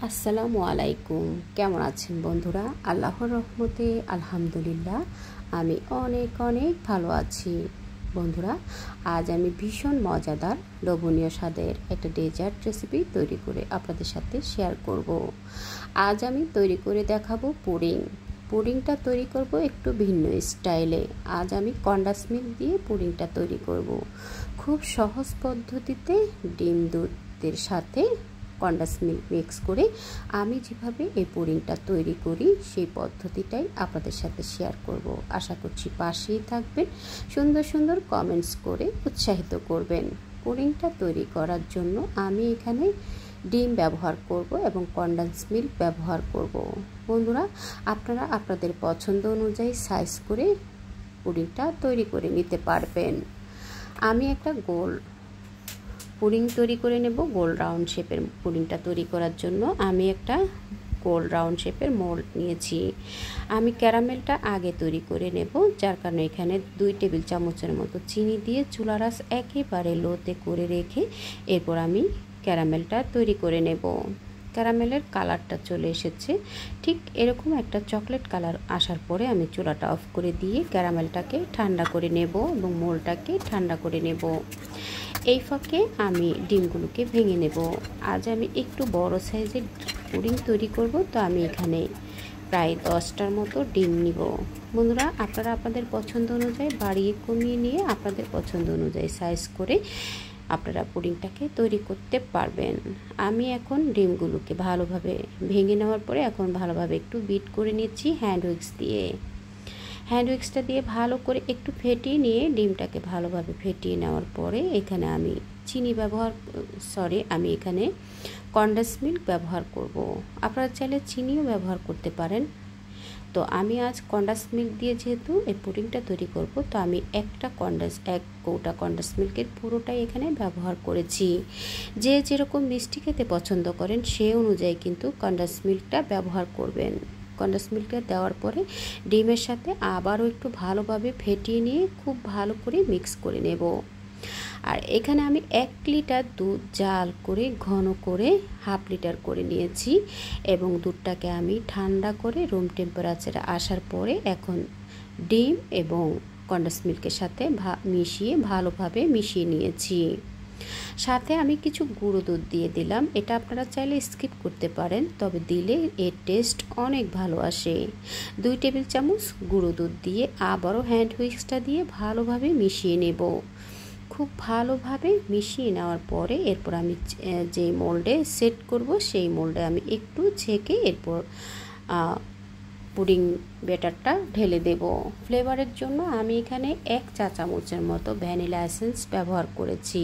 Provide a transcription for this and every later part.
আসসালামু আলাইকুম। কেমন আছেন বন্ধুরা? আল্লাহর রহমতে আলহামদুলিল্লাহ আমি অনেক অনেক ভালো আছি। বন্ধুরা, আজ আমি ভীষণ মজাদার লোভনীয় স্বাদের একটা ডেজার্ট রেসিপি তৈরি করে আপনাদের সাথে শেয়ার করব। আজ আমি তৈরি করে দেখাবো পুডিং। পুডিংটা তৈরি করব একটু ভিন্ন স্টাইলে। আজ আমি কনডেন্স মিল্ক দিয়ে পুডিংটা তৈরি করব। খুব সহজ পদ্ধতিতে ডিম দুধের সাথে কনডেন্স মিল্ক মিক্স করে আমি যেভাবে এই পুডিংটা তৈরি করি সেই পদ্ধতিটাই আপনাদের সাথে শেয়ার করব। আশা করছি পাশেই থাকবেন, সুন্দর সুন্দর কমেন্টস করে উৎসাহিত করবেন। পুডিংটা তৈরি করার জন্য আমি এখানে ডিম ব্যবহার করব এবং কনডেন্স মিল্ক ব্যবহার করব। বন্ধুরা, আপনারা আপনাদের পছন্দ অনুযায়ী সাইজ করে পুডিংটা তৈরি করে নিতে পারবেন। আমি একটা গোল পুডিং তৈরি করে নেব। গোল রাউন্ড শেপের পুডিংটা তৈরি করার জন্য আমি একটা গোল রাউন্ড শেপের মোল্ড নিয়েছি। আমি ক্যারামেলটা আগে তৈরি করে নেব, যার কারণে এখানে 2 টেবিল চামচের মতো চিনি দিয়ে চুলার আঁচ একেবারে লোতে করে রেখে এরপর আমি ক্যারামেলটা তৈরি করে নেব। ক্যারামেলের কালারটা চলে এসেছে, ঠিক এরকম একটা চকলেট কালার আসার পরে আমি চুলাটা অফ করে দিয়ে ক্যারামেলটাকে ঠান্ডা করে নেব এবং মোলটাকে ঠান্ডা করে নেব। এই ফাঁকে আমি ডিমগুলোকে ভেঙে নেব। আজ আমি একটু বড় সাইজের পুডিং তৈরি করব, তো আমি এখানে প্রায় 10টার মতো ডিম নিব। বন্ধুরা, আপনারা আপনাদের পছন্দ অনুযায়ী বাড়িয়ে কমিয়ে নিয়ে আপনাদের পছন্দ অনুযায়ী সাইজ করে আপনারা পুডিংটাকে তৈরি করতে পারবেন। আমি এখন ডিমগুলোকে ভালোভাবে ভেঙে নেওয়ার পরে এখন ভালোভাবে একটু বিট করে নিচ্ছি হ্যান্ড উইক্স দিয়ে। হ্যান্ড উইক্সটা দিয়ে ভালো করে একটু ফেটিয়ে নিয়ে ডিমটাকে ভালোভাবে ফেটিয়ে নেওয়ার পরে এখানে আমি আমি এখানে কনডেন্স মিল্ক ব্যবহার করব। আপনারা চাইলে চিনিও ব্যবহার করতে পারেন। তো আমি আজ কনডেন্স মিল্ক দিয়ে যেহেতু এই পুডিংটা তৈরি করব, তো আমি এক কৌটা কনডেন্স মিল্কের পুরোটাই এখানে ব্যবহার করেছি। যে যেরকম মিষ্টি খেতে পছন্দ করেন সেই অনুযায়ী কিন্তু কনডেন্স মিল্কটা ব্যবহার করবেন। কনডেন্স মিল্কটা দেওয়ার পরে ডিমের সাথে আবারও একটু ভালোভাবে ফেটিয়ে নিয়ে খুব ভালো করে মিক্স করে নেব। আর এখানে আমি 1 লিটার দুধ জাল করে ঘন করে 1/2 লিটার করে নিয়েছি এবং দুধটাকে আমি ঠান্ডা করে রুম টেম্পারেচারে আসার পরে এখন ডিম এবং কনডেন্স মিল্কের সাথে ভালোভাবে মিশিয়ে নিয়েছি। সাথে আমি কিছু গুঁড়ো দুধ দিয়ে দিলাম। এটা আপনারা চাইলে স্কিপ করতে পারেন, তবে দিলে এর টেস্ট অনেক ভালো আসে। 2 টেবিল চামচ গুঁড়ো দুধ দিয়ে আবারও হ্যান্ড হুইস্কটা দিয়ে ভালোভাবে মিশিয়ে নেব। খুব ভালোভাবে মিশিয়ে নেওয়ার পরে এরপর আমি যে মোল্ডে সেট করব সেই মোল্ডে আমি একটু ছেঁকে এরপর পুডিং ব্যাটারটা ঢেলে দেব। ফ্লেভারের জন্য আমি এখানে 1 চা চামচের মতো ভ্যানিলা এসেন্স ব্যবহার করেছি।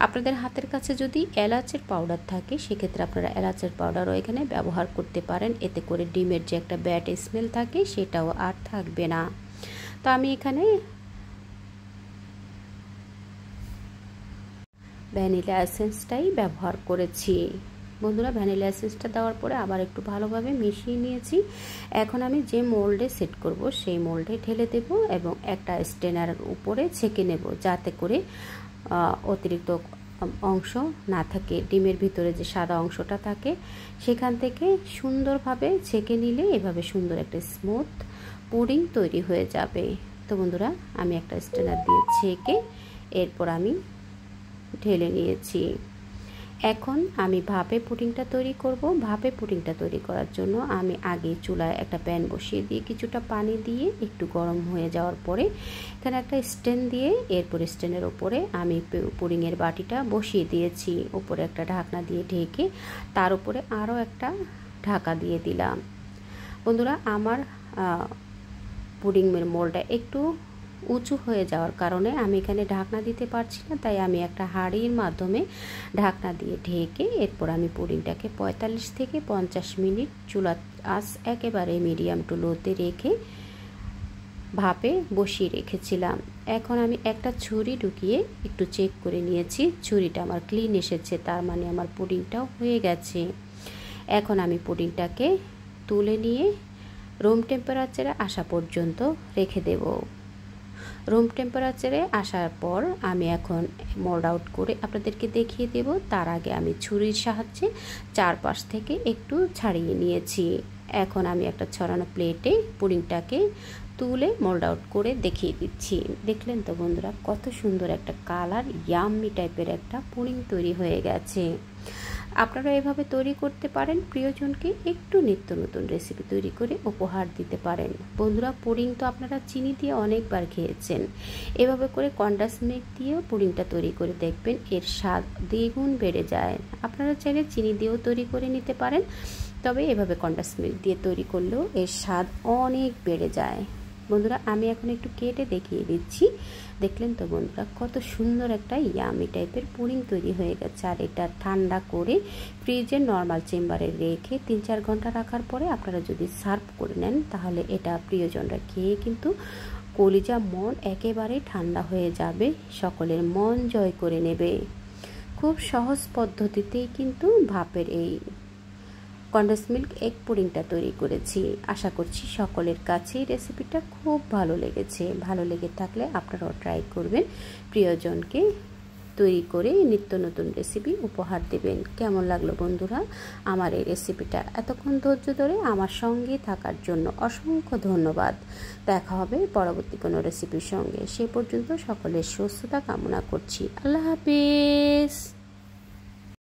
আপনাদের হাতের কাছে যদি এলাচের পাউডার থাকে সেক্ষেত্রে আপনারা এলাচের পাউডারও এখানে ব্যবহার করতে পারেন। এতে করে ডিমের যে একটা ব্যাড স্মেল থাকে সেটাও আর থাকবে না। তো আমি এখানে ভ্যানিলা এসেন্সটাই ব্যবহার করেছি। বন্ধুরা, ভ্যানিলা এসেন্সটা দেওয়ার পরে আবার একটু ভালোভাবে মিশিয়ে নিয়েছি। এখন আমি যে মোল্ডে সেট করব সেই মোল্ডে ঢেলে দেব এবং একটা স্ট্রেনারের উপরে ছেঁকে নেব, যাতে করে অতিরিক্ত অংশ না থাকে। ডিমের ভিতরে যে সাদা অংশটা থাকে সেখান থেকে সুন্দরভাবে ছেঁকে নিলে এভাবে সুন্দর একটা স্মুথ পুডিং তৈরি হয়ে যাবে। তো বন্ধুরা, আমি একটা স্ট্রেনার দিয়ে ছেঁকে এরপর আমি ঢেলে নিয়েছি। এখন আমি ভাপে পুডিংটা তৈরি করব। ভাপে পুডিংটা তৈরি করার জন্য আমি আগে চুলায় একটা প্যান বসিয়ে দিয়ে কিছুটা পানি দিয়ে একটু গরম হয়ে যাওয়ার পরে এখানে একটা স্ট্যান্ড দিয়ে এরপর স্ট্যান্ডের ওপরে আমি পুডিংয়ের বাটিটা বসিয়ে দিয়েছি। উপরে একটা ঢাকনা দিয়ে ঢেকে তার উপরে আরও একটা ঢাকা দিয়ে দিলাম। বন্ধুরা, আমার পুডিংয়ের মোল্ডটা একটু উঁচু হয়ে যাওয়ার কারণে আমি এখানে ঢাকনা দিতে পারছি না, তাই আমি একটা হাঁড়ির মাধ্যমে ঢাকনা দিয়ে ঢেকে এরপর আমি পুডিংটাকে 45 থেকে 50 মিনিট চুলার আঁচ একেবারে মিডিয়াম টু লোতে রেখে ভাপে বসিয়ে রেখেছিলাম। এখন আমি একটা ছুরি ঢুকিয়ে একটু চেক করে নিয়েছি, ছুরিটা আমার ক্লিন এসেছে, তার মানে আমার পুডিংটাও হয়ে গেছে। এখন আমি পুডিংটাকে তুলে নিয়ে রুম টেম্পারেচারে আসা পর্যন্ত রেখে দেব। রুম টেম্পারেচারে আসার পর আমি এখন মোল্ড আউট করে আপনাদেরকে দেখিয়ে দেব। তার আগে আমি ছুরির সাহায্যে চারপাশ থেকে একটু ছাড়িয়ে নিয়েছি। এখন আমি একটা ছড়ানো প্লেটে পুডিংটাকে তুলে মোল্ড আউট করে দেখিয়ে দিচ্ছি। দেখলেন তো বন্ধুরা, কত সুন্দর একটা কালার, ইয়াম্মি টাইপের একটা পুডিং তৈরি হয়ে গেছে। আপনারা এভাবে তৈরি করতে পারেন, প্রিয়জনকে একটু নিত্য নতুন রেসিপি তৈরি করে উপহার দিতে পারেন। বন্ধুরা, পুডিং তো আপনারা চিনি দিয়ে অনেকবার খেয়েছেন, এভাবে করে কনডেন্স মিল্ক দিয়েও পুডিংটা তৈরি করে দেখবেন, এর স্বাদ দ্বিগুণ বেড়ে যায়। আপনারা চাইলে চিনি দিয়েও তৈরি করে নিতে পারেন, তবে এভাবে কনডেন্স মিল্ক দিয়ে তৈরি করলেও এর স্বাদ অনেক বেড়ে যায়। বন্ধুরা, আমি এখন একটু কেটে দেখিয়ে দিচ্ছি। দেখলেন তো বন্ধুরা, কত সুন্দর একটা ইয়ামি টাইপের পুডিং তৈরি হয়ে গেছে। আর এটা ঠান্ডা করে ফ্রিজে নর্মাল চেম্বারে রেখে 3-4 ঘন্টা রাখার পরে আপনারা যদি সার্ভ করে নেন, তাহলে এটা প্রিয়জনরা খেয়ে কিন্তু কলিজা মন একেবারে ঠান্ডা হয়ে যাবে, সকলের মন জয় করে নেবে। খুব সহজ পদ্ধতিতেই কিন্তু ভাপের এই কনডেন্স মিল্ক এগ পুডিংটা তৈরি করেছি। আশা করছি সকলের কাছেই রেসিপিটা খুব ভালো লেগেছে। ভালো লেগে থাকলে আপনারাও ট্রাই করবেন, প্রিয়জনকে তৈরি করে নিত্য নতুন রেসিপি উপহার দেবেন। কেমন লাগলো বন্ধুরা আমার এই রেসিপিটা? এতক্ষণ ধৈর্য ধরে আমার সঙ্গে থাকার জন্য অসংখ্য ধন্যবাদ। দেখা হবে পরবর্তী কোনো রেসিপির সঙ্গে। সে পর্যন্ত সকলের সুস্থতা কামনা করছি। আল্লাহ হাফেজ।